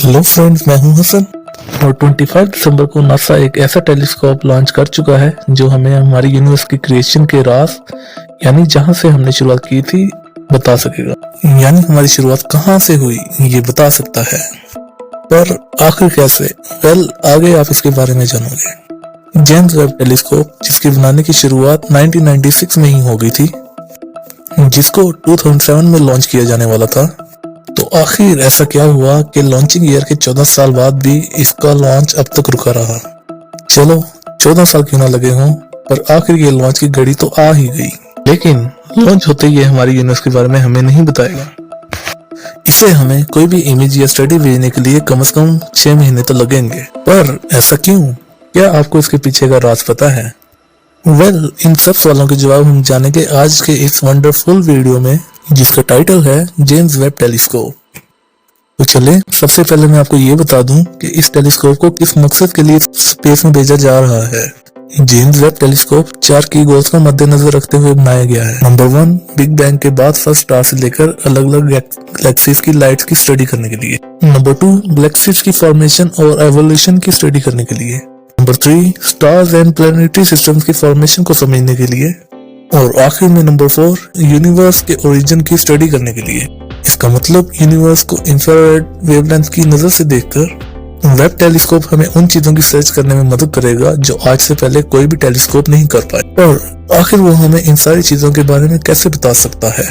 Hello friends, मैं हूं हसन और 25 दिसंबर को नासा एक ऐसा टेलीस्कोप लॉन्च कर चुका है जो हमें हमारी यूनिवर्स की क्रिएशन के राज यानी जहां से हमने शुरुआत की थी बता सकेगा। यानी हमारी शुरुआत कहां से हुई ये बता सकता है, पर आखिर कैसे? आगे आप इसके बारे में जानोगे। जेम्स वेब टेलीस्कोप जिसके बनाने की शुरुआत 1996 में ही हो गई थी, जिसको 2007 में लॉन्च किया जाने वाला था। तो आखिर ऐसा क्या हुआ कि लॉन्चिंग ईयर के 14 साल बाद भी इसका लॉन्च अब तक रुका रहा। चलो 14 साल क्यों ना लगे हों, पर आखिर ये लॉन्च की घड़ी तो आ ही गई। लेकिन लॉन्च होते ही हमारी यूनिवर्स के बारे में हमें नहीं बताएगा। इसे हमें कोई भी इमेज या स्टडी भेजने के लिए कम से कम 6 महीने तो लगेंगे। पर ऐसा क्यों? क्या आपको इसके पीछे का राज पता है? इन सब सवालों के जवाब हम जानेंगे आज के इस वंडरफुल वीडियो में, जिसका टाइटल है जेम्स वेब टेलीस्कोप। तो चले सबसे पहले मैं आपको ये बता दूं कि इस टेलीस्कोप को किस मकसद के लिए स्पेस में भेजा जा रहा है। जेम्स वेब टेलीस्कोप 4 की गोल्स को मद्देनजर रखते हुए बनाया गया है। नंबर 1, बिग बैंग के बाद फर्स्ट स्टार से लेकर अलग अलग गैलेक्सीज की लाइट्स की स्टडी करने के लिए। नंबर 2, गैलेक्सीज की फॉर्मेशन और एवोल्यूशन की स्टडी करने के लिए। Number 3, stars and planetary systems की फॉर्मेशन को समझने के लिए। और आखिर में नंबर 4, यूनिवर्स के ओरिजिन की स्टडी करने के लिए। इसका मतलब यूनिवर्स को इंफ्रारेड वेवलेंथ की नजर से देखकर वेब टेलीस्कोप हमें उन चीजों की सर्च करने में मदद करेगा जो आज से पहले कोई भी टेलीस्कोप नहीं कर पाए। और आखिर वो हमें इन सारी चीजों के बारे में कैसे बता सकता है?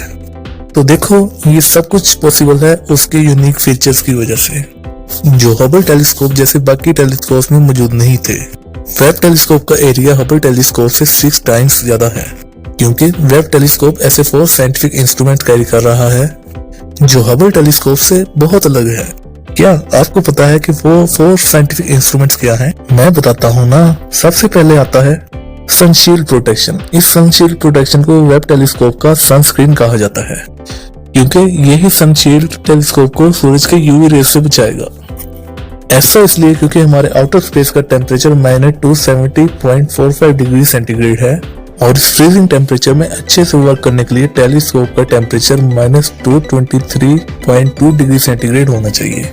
तो देखो, ये सब कुछ पॉसिबल है उसके यूनिक फीचर्स की वजह से, जो हबल टेलीस्कोप जैसे बाकी टेलीस्कोप में मौजूद नहीं थे। वेब टेलीस्कोप का एरिया हबल टेलीस्कोप से 6 टाइम्स ज्यादा है, क्योंकि वेब टेलीस्कोप ऐसे 4 साइंटिफिक इंस्ट्रूमेंट कैरी कर रहा है जो हबल टेलीस्कोप से बहुत अलग है। क्या आपको पता है कि वो 4 साइंटिफिक इंस्ट्रूमेंट्स क्या हैं? मैं बताता हूँ ना। सबसे पहले आता है सनशील्ड प्रोटेक्शन। इस सनशील्ड प्रोटेक्शन को वेब टेलीस्कोप का सनस्क्रीन कहा जाता है, क्योंकि यही सनशील्ड टेलीस्कोप को सूरज के यूवी रेज से बचाएगा। ऐसा इसलिए क्योंकि हमारे आउटर स्पेस का टेम्परेचर -270.45 डिग्री सेंटीग्रेड है, और इस फ्रीजिंग टेम्परेचर में अच्छे से वर्क करने के लिए टेलीस्कोप का टेम्परेचर -223.2 डिग्री सेंटीग्रेड होना चाहिए।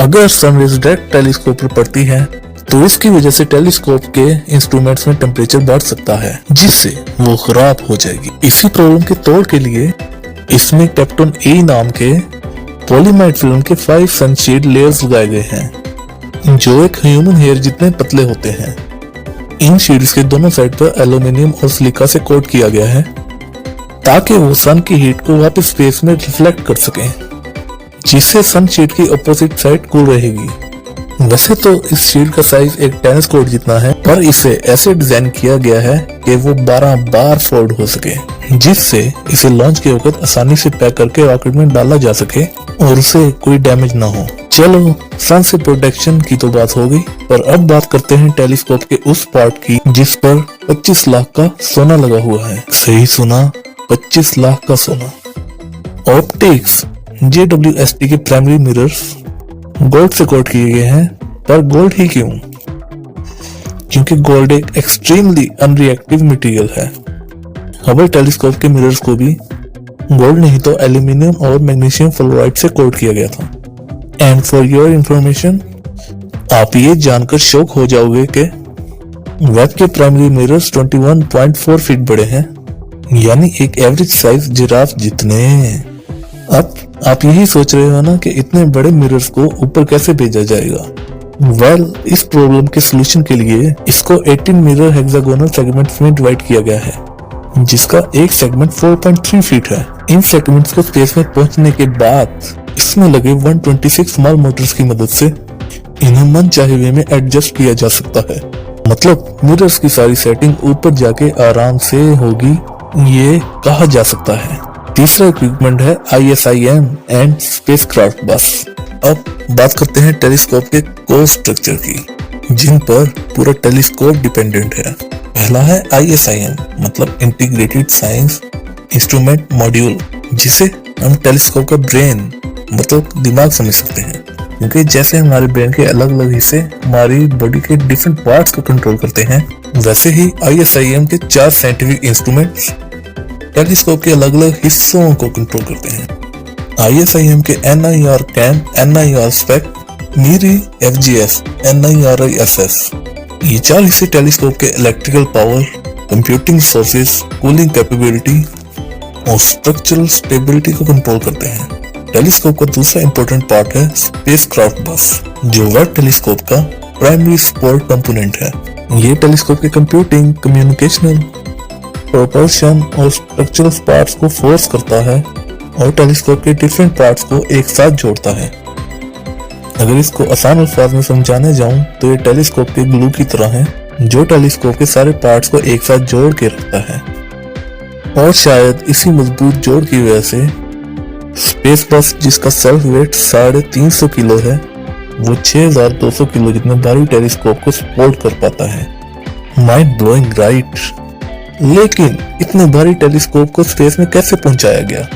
अगर सनरेज डायरेक्ट टेलीस्कोप पर पड़ती है तो इसकी वजह से टेलीस्कोप के इंस्ट्रूमेंट्स में टेम्परेचर बढ़ सकता है, जिससे वो खराब हो जाएगी। इसी प्रॉब्लम के तोड़ के लिए इसमें कैप्टन ए नाम के पॉलीमाइड फिल्म के 5 सनशील्ड लेयर्स लगाए गए हैं, जो एक ह्यूमन हेयर जितने पतले होते हैं। इन शील्ड्स के दोनों साइड पर एल्यूमिनियम और सिलिका से कोट किया गया है, ताकि वो सन की हीट को वापस स्पेस में रिफ्लेक्ट कर सकें, जिससे सन शील्ड की अपोजिट साइड कूल रहेगी। वैसे तो इस शील्ड का साइज एक टेनिस कोर्ट जितना है, पर इसे ऐसे डिजाइन किया गया है कि वो 12 बार फोल्ड हो सके, जिससे इसे लॉन्च के वक्त आसानी से पैक करके रॉकेट में डाला जा सके और उसे कोई डैमेज ना हो। चलो, सन से प्रोटेक्शन की तो बात हो गई, पर अब बात करते हैं टेलीस्कोप के उस पार्ट की जिस पर 25 लाख का सोना लगा हुआ है। सही सुना, 25 लाख का सोना। ऑप्टिक्स JWST के प्राइमरी मिरर्स गोल्ड से कोट किए गए हैं, पर गोल्ड ही क्यों? क्योंकि गोल्ड एक एक्सट्रीमली अनरिएक्टिव मटेरियल है। हबल टेलीस्कोप के मिरर्स को भी गोल्ड नहीं तो एल्यूमिनियम और मैग्नीशियम फ्लोराइड से कोट किया गया था। एंड फॉर योर इंफॉर्मेशन, आप ये जानकर शॉक हो जाओगे कि वेब के प्राइमरी मिरर्स 21.4 फीट बड़े हैं, यानी एक एवरेज साइज जिराफ जितने। अब आप यही सोच रहे हो ना कि इतने बड़े मिरर्स को ऊपर कैसे भेजा जाएगा। इस प्रॉब्लम के सलूशन के लिए इसको 18 मिरर हेक्सागोनल सेगमेंट्स में डिवाइड किया गया है, जिसका एक सेगमेंट 4.3 फीट है। इन सेगमेंट्स को स्पेस में पहुंचने के बाद इसमें लगे 126 स्मॉल मोटर्स की मदद से इन्हें मन चाहे वे में एडजस्ट किया जा सकता है। मतलब मिरर्स की सारी सेटिंग ऊपर जाके आराम से होगी, ये कहा जा सकता है। तीसरा इक्विपमेंट है ISIM एंड स्पेसक्राफ्ट बस। अब बात करते हैं टेलीस्कोप के कोर स्ट्रक्चर की, जिन पर पूरा टेलीस्कोप डिपेंडेंट है। पहला है ISIM, मतलब इंटीग्रेटेड साइंस इंस्ट्रूमेंट मॉड्यूल, जिसे हम टेलीस्कोप का ब्रेन मतलब दिमाग समझ सकते हैं, क्योंकि जैसे हमारे ब्रेन के अलग अलग हिस्से हमारी बॉडी के डिफरेंट पार्ट्स को कंट्रोल करते हैं, वैसे ही ISIM के 4 साइंटिफिक इंस्ट्रूमेंट्स टेलीस्कोप के अलग अलग हिस्सों को कंट्रोल करते हैं। ISIM के NIR कैम, NIR स्पेक नीरी, FGS, NIRISS। ये 4 हिस्से टेलीस्कोप के electrical power, computing sources, cooling capability और स्ट्रक्चरल स्टेबिलिटी को कंट्रोल करते हैं। टेलीस्कोप का दूसरा इंपॉर्टेंट पार्ट है स्पेसक्राफ्ट बस, जो वेब टेलीस्कोप का प्राइमरी सपोर्ट कंपोनेंट है। ये टेलीस्कोप के कंप्यूटिंग, कम्युनिकेशनल, प्रोपल्शन और स्ट्रक्चरल पार्ट्स को फोर्स करता है और टेलीस्कोप के डिफरेंट पार्ट्स को एक साथ जोड़ता है। अगर इसको आसान अल्फाज में समझाने जाऊं तो ये टेलीस्कोप के ग्लू की तरह है, जो टेलीस्कोप के सारे पार्ट्स को एक साथ जोड़ के रखता है। और शायद इसी मजबूत जोड़ की वजह से स्पेस बस, जिसका सेल्फ वेट 350 किलो है, वो 6200 किलो जितने भारी टेलीस्कोप को सपोर्ट कर पाता है। Mind blowing, right? लेकिन इतने भारी टेलीस्कोप को स्पेस में कैसे पहुंचाया गया?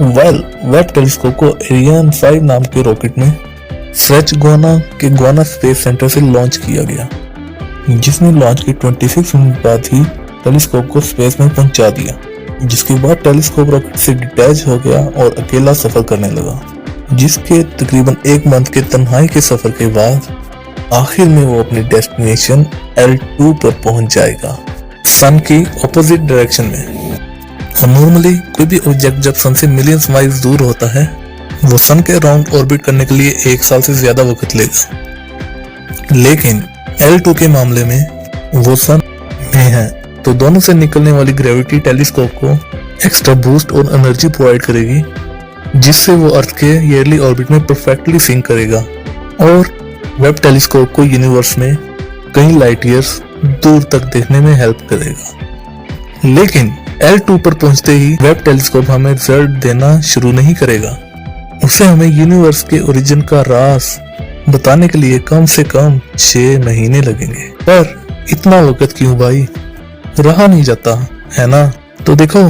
वेब टेलीस्कोप को एरियन 5 नाम के रॉकेट में फ्रेंच गुयाना के गुयाना स्पेस सेंटर से लॉन्च किया गया, जिसने लॉन्च के 26 मिनट बाद ही टेलीस्कोप को स्पेस में पहुंचा दिया। जिसके बाद टेलीस्कोप रॉकेट से डिटैच हो गया और अकेला सफर करने लगा, जिसके तकरीबन 1 मंथ के तन्हाई के सफर के बाद आखिर में वो अपनी डेस्टिनेशन L2 पर पहुंच जाएगा, सन की ऑपोजिट डायरेक्शन में। और नॉर्मली कोई भी ऑब्जेक्ट जब सन से मिलियंस माइल्स दूर होता है, वो सन के अराउंड ऑर्बिट करने के लिए 1 साल से ज्यादा वक्त लेगा। लेकिन L2 के मामले में वो सन में है, तो दोनों से निकलने वाली ग्रेविटी टेलीस्कोप को एक्स्ट्रा बूस्ट और एनर्जी प्रोवाइड करेगी, जिससे वो अर्थ के ईयरली ऑर्बिट में परफेक्टली सिंक करेगा और वेब टेलीस्कोप को यूनिवर्स में कई लाइट ईयर्स दूर तक देखने में हेल्प करेगा। लेकिन L2 पर पहुंचते ही वेब टेलीस्कोप हमें रिजल्ट देना शुरू नहीं करेगा। उसे हमें यूनिवर्स के ओरिजिन का राज बताने के लिए कम से कम 6 महीने लगेंगे। पर इतना वक्त क्यों भाई? रहा नहीं जाता है ना? तो देखो,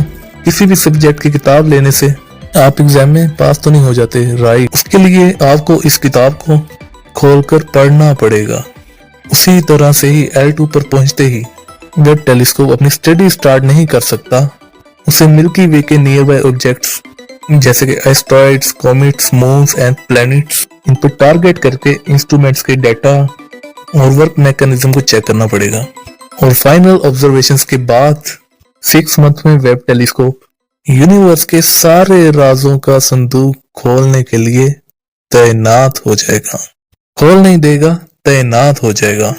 किसी भी सब्जेक्ट की किताब लेने से आप एग्जाम में पास तो नहीं हो जाते, राइट? उसके लिए आपको इस किताब को खोलकर पढ़ना पड़ेगा। उसी तरह से ही L2 पर पहुंचते ही वेब टेलीस्कोप अपनी स्टडी स्टार्ट नहीं कर सकता। उसे मिल्की वे के नियर बाय ऑब्जेक्ट्स जैसे कि asteroids, comets, moons and planets, इन पर टारगेट करके इंस्ट्रूमेंट्स के डाटा और वर्क मैकेनिज्म को चेक करना पड़ेगा। और फाइनल ऑब्जर्वेशंस के बाद 6 मंथ में वेब टेलीस्कोप यूनिवर्स के सारे राजों का संदूक खोलने के लिए तैनात हो जाएगा। खोल नहीं देगा, तैनात हो जाएगा।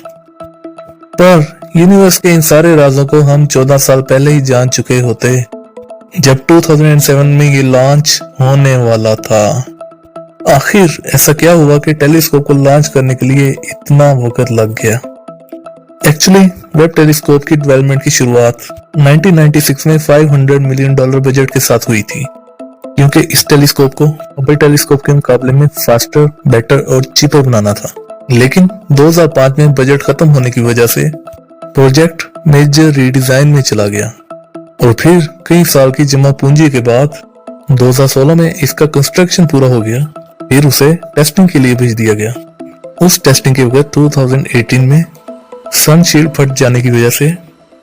पर यूनिवर्स के इन सारे राजों को हम 14 साल पहले ही जान चुके होते, जब 2007 में ये लॉन्च होने वाला था। आखिर ऐसा क्या हुआ कि टेलीस्कोप को लॉन्च करने के लिए इतना वक्त लग गया? एक्चुअली वेब टेलीस्कोप की डेवलपमेंट की शुरुआत 1996 में $500 मिलियन बजट के साथ हुई थी, क्योंकि इस टेलीस्कोप को हबल टेलीस्कोप के मुकाबले में फास्टर, बेटर और चीपर बनाना था। लेकिन 2005 में बजट खत्म होने की वजह से प्रोजेक्ट मेजर रीडिजाइन में चला गया और फिर कई साल की जमा पूंजी के बाद 2016 में इसका कंस्ट्रक्शन पूरा हो गया। फिर उसे टेस्टिंग के लिए भेज दिया गया। उस टेस्टिंग के वक्त 2018 में सनशील्ड फट जाने की वजह से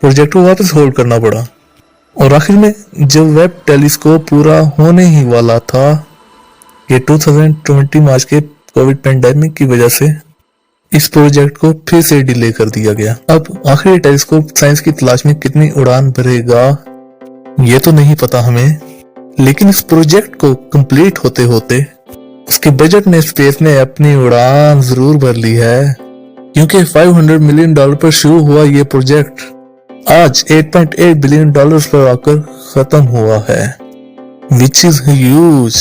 प्रोजेक्ट को वापस होल्ड करना पड़ा। और आखिर में जब वेब टेलीस्कोप पूरा होने ही वाला था, ये 2020 मार्च के कोविड पेंडेमिक की वजह से इस प्रोजेक्ट को फिर से डिले कर दिया गया। अब आखिर टेलीस्कोप साइंस की तलाश में कितनी उड़ान भरेगा ये तो नहीं पता हमें, लेकिन इस प्रोजेक्ट को कंप्लीट होते होते उसके बजट ने स्पेस में अपनी उड़ान जरूर भर ली है, क्योंकि $500 मिलियन पर शुरू हुआ ये प्रोजेक्ट आज $8.8 बिलियन पर आकर खत्म हुआ है, which is huge,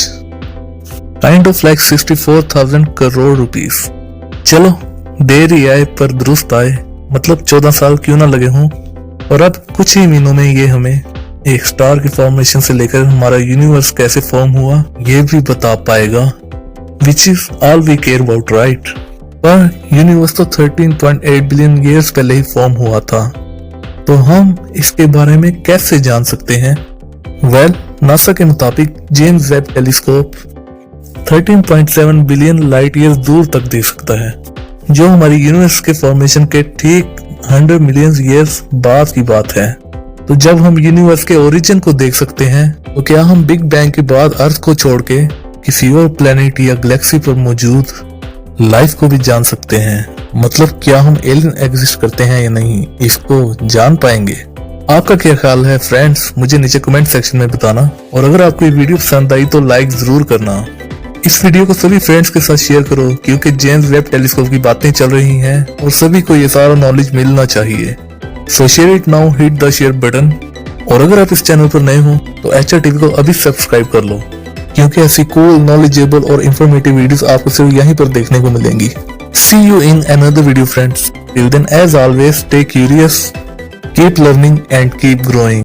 kind of like 64,000 crore rupees. चलो देर ही आए पर दुरुस्त आए, मतलब 14 साल क्यों ना लगे हों। और अब कुछ ही महीनों में ये हमें एक स्टार की फॉर्मेशन से लेकर हमारा यूनिवर्स कैसे फॉर्म हुआ ये भी बता पाएगा, which is all we care about, right? पर यूनिवर्स तो 13.8 बिलियन ईयर्स पहले ही फॉर्म हुआ था, तो हम इसके बारे में कैसे जान सकते हैं? वेल, नासा के मुताबिक James Webb telescope 13.7 billion light years दूर तक देख सकता है, जो हमारी यूनिवर्स के फॉर्मेशन के ठीक 100 मिलियन ईयर्स बाद की बात है। तो जब हम यूनिवर्स के ओरिजिन को देख सकते हैं, तो क्या हम बिग बैंग के बाद अर्थ को छोड़ के किसी और प्लेनेट या गैलेक्सी पर मौजूद लाइफ को भी जान सकते हैं। मतलब क्या हम एलियन एग्जिस्ट करते हैं या नहीं, इसको जान पाएंगे। आपका क्या ख्याल है फ्रेंड्स, मुझे नीचे कमेंट सेक्शन में बताना। और अगर आपको ये वीडियो पसंद आई तो लाइक जरूर करना। इस वीडियो को सभी फ्रेंड्स के साथ शेयर करो, क्योंकि जेम्स वेब टेलीस्कोप की बातें चल रही हैं और सभी को ये सारा नॉलेज मिलना चाहिए। सो share it now, hit the share button. और अगर आप इस चैनल पर नए हो तो HR TV को अभी सब्सक्राइब कर लो, क्योंकि ऐसी कूल, नॉलेजेबल और इंफॉर्मेटिव वीडियोस आपको सिर्फ यहीं पर देखने को मिलेंगी। See you in another video friends. Till then, as always, stay curious, keep learning and keep growing.